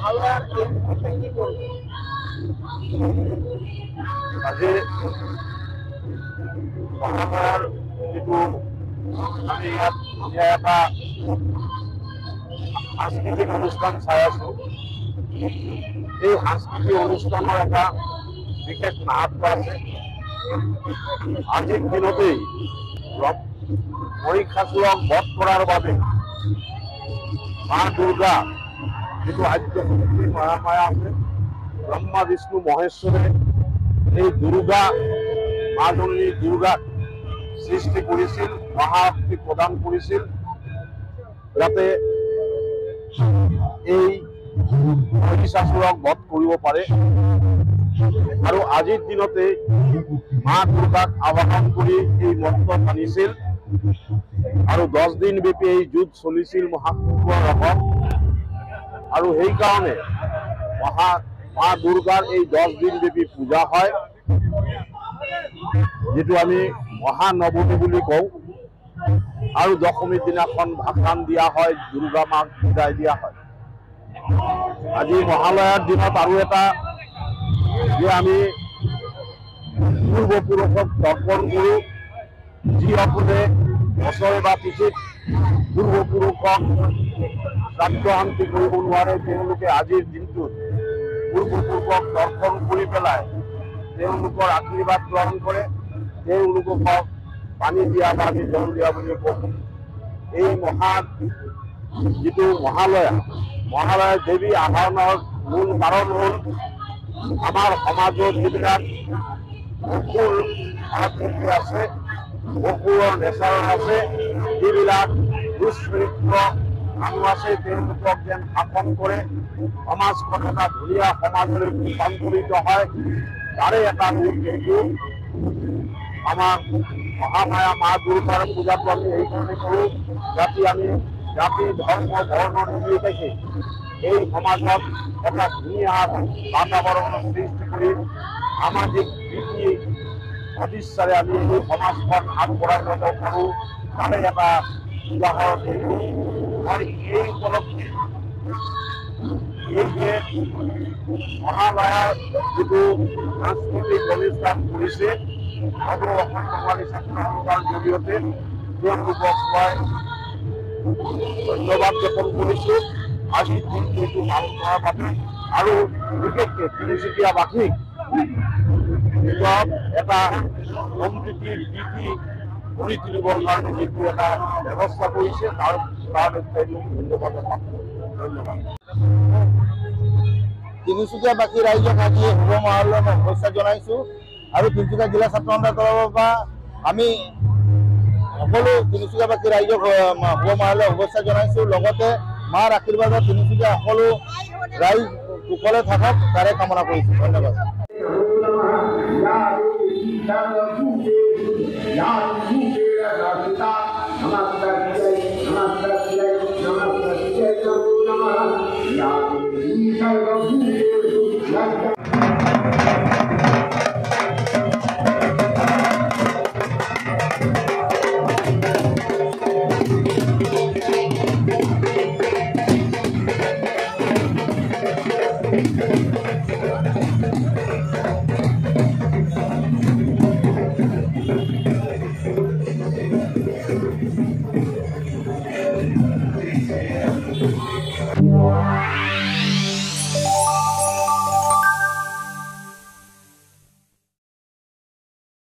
আজি মহালয়াৰ যিটো আমি ইয়াত এটা সাংস্কৃতিক অনুষ্ঠান চাই আছো। এই সাংস্কৃতিক অনুষ্ঠানৰ এটা বিশেষ মাহাত্ম্য আছে। আজিৰ দিনতেই মহিষাসুৰক বধ কৰাৰ বাবে মা দুৰ্গা যিটো আদ্যশক্তি মহামায়া আছে, ব্ৰহ্মা বিষ্ণু মহেশ্বৰে এই দুৰ্গা মাজনী দুৰ্গাক সৃষ্টি কৰিছিল, মহাশক্তি প্ৰদান কৰিছিল, যাতে এই মহিষাসুৰক বধ কৰিব পাৰে। আৰু আজিৰ দিনতে মা দুৰ্গাক আবাহন কৰি এই মন্ত্ৰ টানিছিল আৰু 10 দিন ব্যাপী এই যুদ্ধ চলিছিল মহাসুৰৰ লগত। আৰু সেইকাৰণে মা দুৰ্গাৰ এই 10 দিন ব্যাপী পূজা হয়, যেটো আমি মহানৱমী বুলি কওঁ। আৰু দশমীৰ দিনাখন ভাসান দিয়া হয়, দুৰ্গা মাক বিদায় দিয়া হয়। আজি মহালয়াৰ দিনত আৰু এটা যে আমি পূৰ্বপুৰুষক তৰ্পণ কৰোঁ, যিসকলে বছৰে বা তিথিত পূৰ্বপুৰুষক শ্ৰাদ্ধ শান্তি কৰিব নোৱাৰে, তেওঁলোকে আজিৰ দিনটোত পূৰ্বপুৰুষক দৰ্শন কৰি পেলাই তেওঁলোকৰ আশীৰ্বাদ গ্ৰহণ কৰে, তেওঁলোকক পানী দিয়া বা আমি জল দিয়া বুলি কওঁ। এই যিটো মহালয়া দেৱী আহৰণৰ মূল কাৰণ হ'ল আমাৰ সমাজত যিবিলাক অসুৰ আছে, অসুৰৰ নেচাৰ আছে, যিবিলাক দুষ্কৃত্য মানুহ আছে, তেওঁলোকক যেন শাসন কৰে, সমাজখন এটা ধুনীয়া সমাজলৈ ৰূপান্তৰিত হয়, তাৰে এটা ৰূপ কিন্তু আমাৰ মহামায়া মা দুৰ্গাৰ পূজাটো আমি এইকাৰণে কৰোঁ, যাতে আমি জাতি ধৰ্ম বৰ্ণ নিৰ্বিশেষে এই সমাজত এটা ধুনীয়া বাতাবৰণ সৃষ্টি কৰি সামাজিক ৰীতি সদিচ্ছাৰে আমি এই সমাজখন আগবঢ়াই ল'ব পাৰোঁ, তাৰে এটা উদাহৰণ দিলোঁ। আৰু এই উপলক্ষে এই যে মহালয়াৰ যিটো সাংস্কৃতিক অনুষ্ঠান কৰিছে, আৰু অসম বাঙালী ছাত্ৰ সন্থাৰ জৰিয়তে তেওঁলোকক মই ধন্যবাদ জ্ঞাপন কৰিছোঁ আজি দিনটো ভাল কৰাৰ বাবে। আৰু বিশেষকৈ তিনিচুকীয়াবাসীক এটা সম্প্ৰীতিৰ নীতি গঢ়ি তুলিবৰ কাৰণে যিটো এটা ব্যৱস্থা কৰিছে, তাৰ কাৰণে ধন্যবাদ। তিনিচুকীয়াবাসী ৰাইজক আজি শুভ মহালয়াৰ শুভেচ্ছা জনাইছোঁ। আৰু তিনিচুকীয়া জিলা ছাত্ৰ সন্থাৰ তৰফৰ পৰা আমি সকলো তিনিচুকীয়াবাসী ৰাইজক শুভ মহালয়াৰ শুভেচ্ছা জনাইছোঁ। লগতে মাৰ আশীৰ্বাদত তিনিচুকীয়া সকলো ৰাইজ কুশলে থাকক তাৰে কামনা কৰিছোঁ। ধন্যবাদ।